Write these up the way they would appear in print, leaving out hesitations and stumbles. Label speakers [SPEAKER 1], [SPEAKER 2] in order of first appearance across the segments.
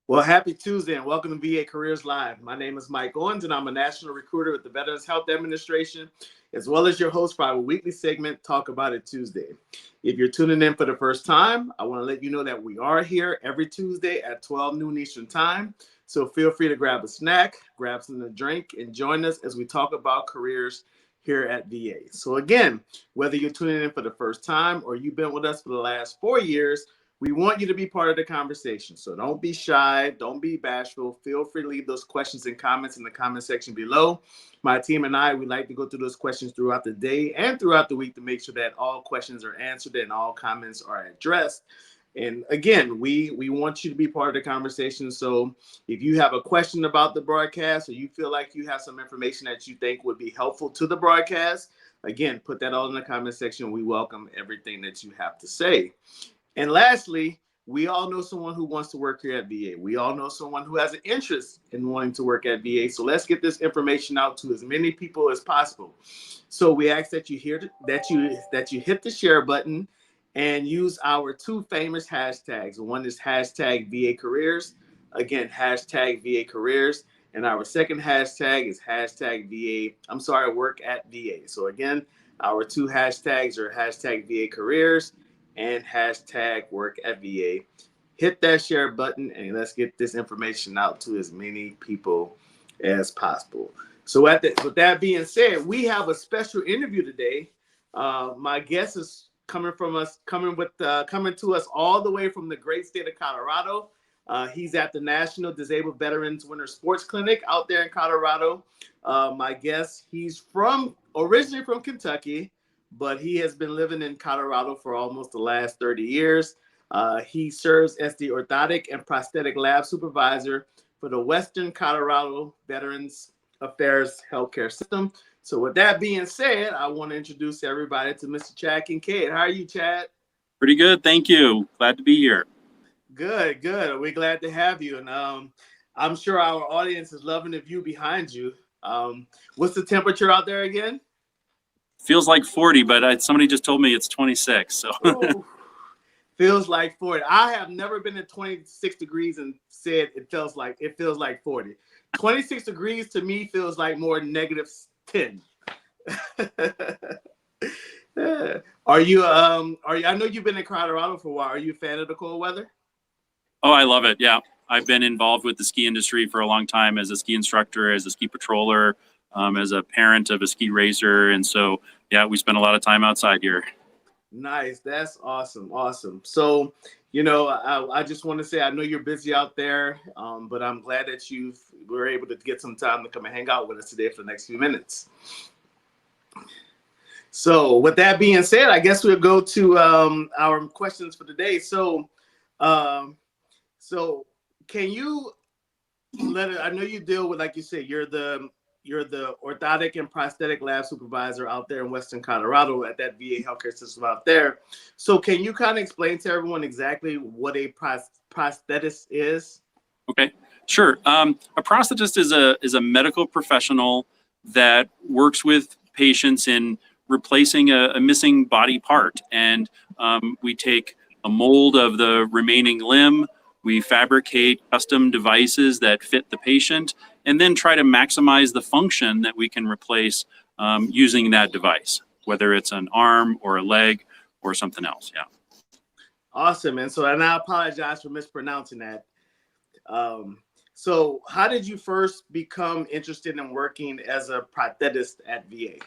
[SPEAKER 1] Well, happy Tuesday and welcome to VA Careers Live. My name is Mike Owens and I'm a national recruiter with the Veterans Health Administration, as well as your host for our weekly segment, Talk About It Tuesday. If you're tuning in for the first time, I want to let you know that we are here every Tuesday at 12 noon Eastern Time. So feel free to grab a snack, grab something to drink, and join us as we talk about careers here at VA. So again, whether you're tuning in for the first time or you've been with us for the last 4 years, we want you to be part of the conversation. So don't be shy. Don't be bashful. Feel free to leave those questions and comments in the comment section below. My team and I, we like to go through those questions throughout the day and throughout the week to make sure that all questions are answered and all comments are addressed. And again, we want you to be part of the conversation. So if you have a question about the broadcast or you feel like you have some information that you think would be helpful to the broadcast, again, put that all in the comment section. We welcome everything that you have to say. And lastly, we all know someone who wants to work here at VA. We all know someone who has an interest in wanting to work at VA. So let's get this information out to as many people as possible. So we ask that you hit the share button and use our two famous hashtags. One is hashtag VA Careers. Again, hashtag VA Careers. And our second hashtag is hashtag work at VA. So again, our two hashtags are hashtag VA Careers and hashtag work at VA. Hit that share button and let's get this information out to as many people as possible. So with that being said, we have a special interview today. My guest is coming to us all the way from the great state of Colorado. He's at the National Disabled Veterans Winter Sports Clinic out there in Colorado. My guest, he's originally from Kentucky, but he has been living in Colorado for almost the last 30 years. He serves as the orthotic and prosthetic lab supervisor for the Western Colorado Veterans Affairs Healthcare System. So with that being said, I want to introduce everybody to Mr. Chad Kincaid. How are you, Chad?
[SPEAKER 2] Pretty good, thank you. Glad to be here.
[SPEAKER 1] Good. We're glad to have you. And I'm sure our audience is loving the view behind you. What's the temperature out there again?
[SPEAKER 2] Feels like 40, but somebody just told me it's 26. So
[SPEAKER 1] feels like 40. I have never been at 26 degrees and said it feels like 40. 26 degrees to me feels like more -10. Are you I know you've been in Colorado for a while. Are you a fan of the cold weather?
[SPEAKER 2] Oh, I love it. Yeah. I've been involved with the ski industry for a long time as a ski instructor, as a ski patroller, as a parent of a ski racer. And so, yeah, we spend a lot of time outside here.
[SPEAKER 1] Nice. That's awesome. So, I just want to say, I know you're busy out there, but I'm glad that you were able to get some time to come and hang out with us today for the next few minutes. So with that being said, I guess we'll go to our questions for today. So can you I know you deal with, like you said, you're the orthotic and prosthetic lab supervisor out there in Western Colorado at that VA healthcare system out there. So can you kind of explain to everyone exactly what a prosthetist is?
[SPEAKER 2] Okay, sure. A prosthetist is a medical professional that works with patients in replacing a missing body part. And we take a mold of the remaining limb, we fabricate custom devices that fit the patient, and then try to maximize the function that we can replace using that device, whether it's an arm or a leg or something else. Yeah.
[SPEAKER 1] Awesome. And I apologize for mispronouncing that. So how did you first become interested in working as a prosthetist at VA?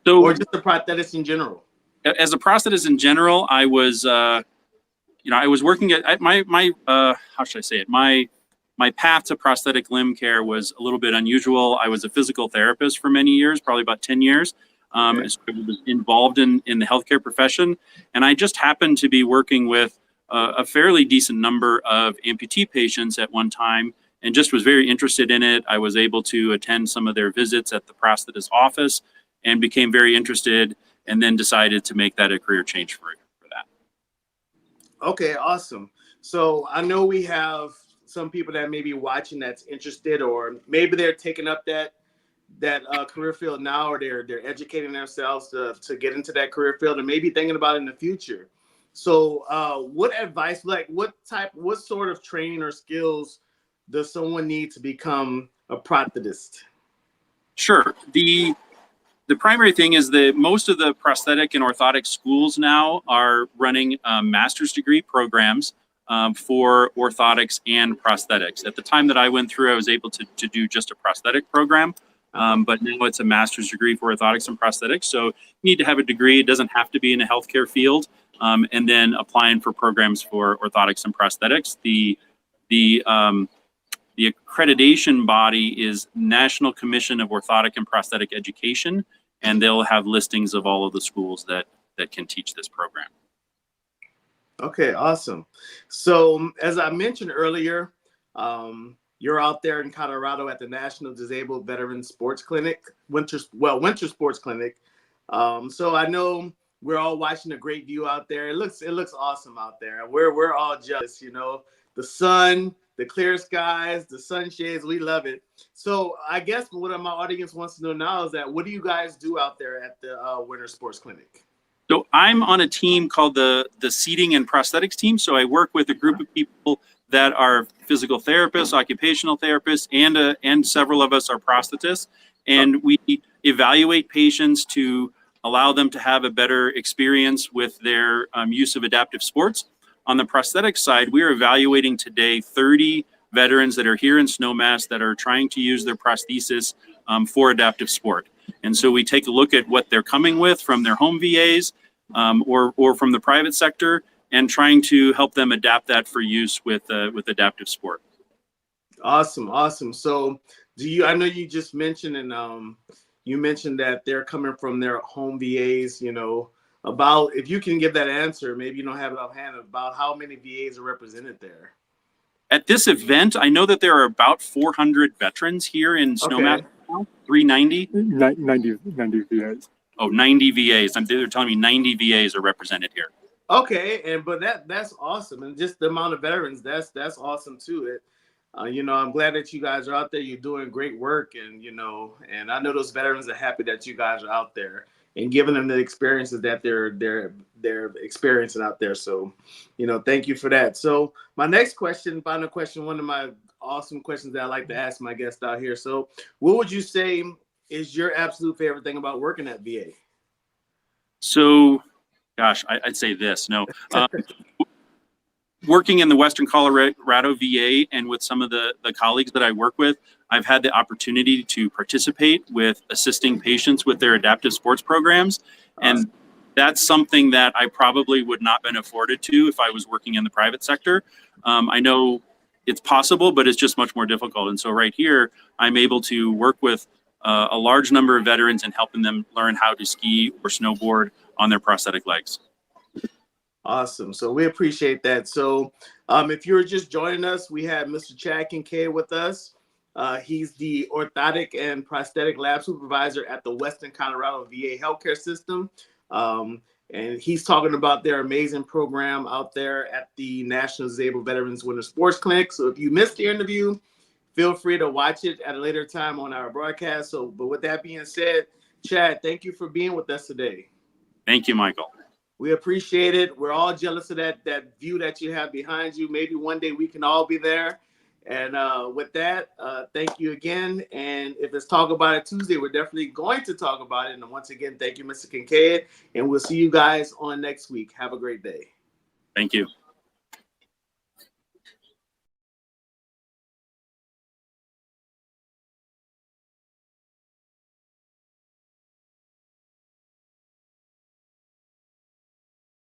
[SPEAKER 1] Or just a prosthetist in general?
[SPEAKER 2] As a prosthetist in general, I was, I was working at my how should I say it? My path to prosthetic limb care was a little bit unusual. I was a physical therapist for many years, probably about 10 years. So I was involved in the healthcare profession. And I just happened to be working with a fairly decent number of amputee patients at one time and just was very interested in it. I was able to attend some of their visits at the prosthetist office and became very interested, and then decided to make that a career change for that.
[SPEAKER 1] Okay, awesome. So I know we have some people that may be watching that's interested, or maybe they're taking up that career field now, or they're educating themselves to get into that career field and maybe thinking about it in the future. So, what advice, like what sort of training or skills does someone need to become a prosthetist?
[SPEAKER 2] Sure. The primary thing is that most of the prosthetic and orthotic schools now are running master's degree programs for orthotics and prosthetics. At the time that I went through, I was able to do just a prosthetic program, but now it's a master's degree for orthotics and prosthetics. So you need to have a degree. It doesn't have to be in a healthcare field, and then applying for programs for orthotics and prosthetics. The accreditation body is National Commission of Orthotic and Prosthetic Education, and they'll have listings of all of the schools that can teach this program.
[SPEAKER 1] Okay, awesome. So as I mentioned earlier, you're out there in Colorado at the National Disabled Veterans Sports Clinic, Winter Sports Clinic. So I know we're all watching a great view out there. It looks awesome out there. We're all jealous, you know, the sun, the clear skies, the sunshades, we love it. So I guess what my audience wants to know now is that what do you guys do out there at the Winter Sports Clinic?
[SPEAKER 2] So I'm on a team called the Seating and Prosthetics team. So I work with a group of people that are physical therapists, occupational therapists, and several of us are prosthetists. And we evaluate patients to allow them to have a better experience with their use of adaptive sports. On the prosthetic side, we are evaluating today 30 veterans that are here in Snowmass that are trying to use their prosthesis for adaptive sport. And so we take a look at what they're coming with from their home VAs or from the private sector, and trying to help them adapt that for use with adaptive sport.
[SPEAKER 1] Awesome. So I know you just mentioned, and you mentioned that they're coming from their home VAs, you know, about, if you can give that answer, maybe you don't have it offhand, about how many VAs are represented there.
[SPEAKER 2] At this event, I know that there are about 400 veterans here in Snowmass.
[SPEAKER 3] Okay.
[SPEAKER 2] 390?
[SPEAKER 3] 90 VAs.
[SPEAKER 2] Oh, 90 VAs. They're telling me 90 VAs are represented here.
[SPEAKER 1] Okay, but that's awesome, and just the amount of veterans, that's awesome too. You know, I'm glad that you guys are out there. You're doing great work, and you know, and I know those veterans are happy that you guys are out there and giving them the experiences that they're experiencing out there. So, you know, thank you for that. So my next question, final question, one of my awesome questions that I like to ask my guests out here. So what would you say is your absolute favorite thing about working at VA?
[SPEAKER 2] So, gosh, I'd say this. No, working in the Western Colorado VA and with some of the colleagues that I work with, I've had the opportunity to participate with assisting patients with their adaptive sports programs. And that's something that I probably would not have been afforded to if I was working in the private sector. I know it's possible, but it's just much more difficult. And so right here, I'm able to work with a large number of veterans and helping them learn how to ski or snowboard on their prosthetic legs.
[SPEAKER 1] Awesome. So we appreciate that. So if you're just joining us, we have Mr. Chad Kincaid with us. He's the orthotic and prosthetic lab supervisor at the Western Colorado VA healthcare system. And he's talking about their amazing program out there at the National Disabled Veterans Winter Sports Clinic. So if you missed the interview, feel free to watch it at a later time on our broadcast. So, but with that being said, Chad, thank you for being with us today.
[SPEAKER 2] Thank you, Michael.
[SPEAKER 1] We appreciate it. We're all jealous of that view that you have behind you. Maybe one day we can all be there. And with that, thank you again. And if it's Talk About It Tuesday, we're definitely going to talk about it. And once again, thank you, Mr. Kincaid. And we'll see you guys on next week. Have a great day.
[SPEAKER 2] Thank you.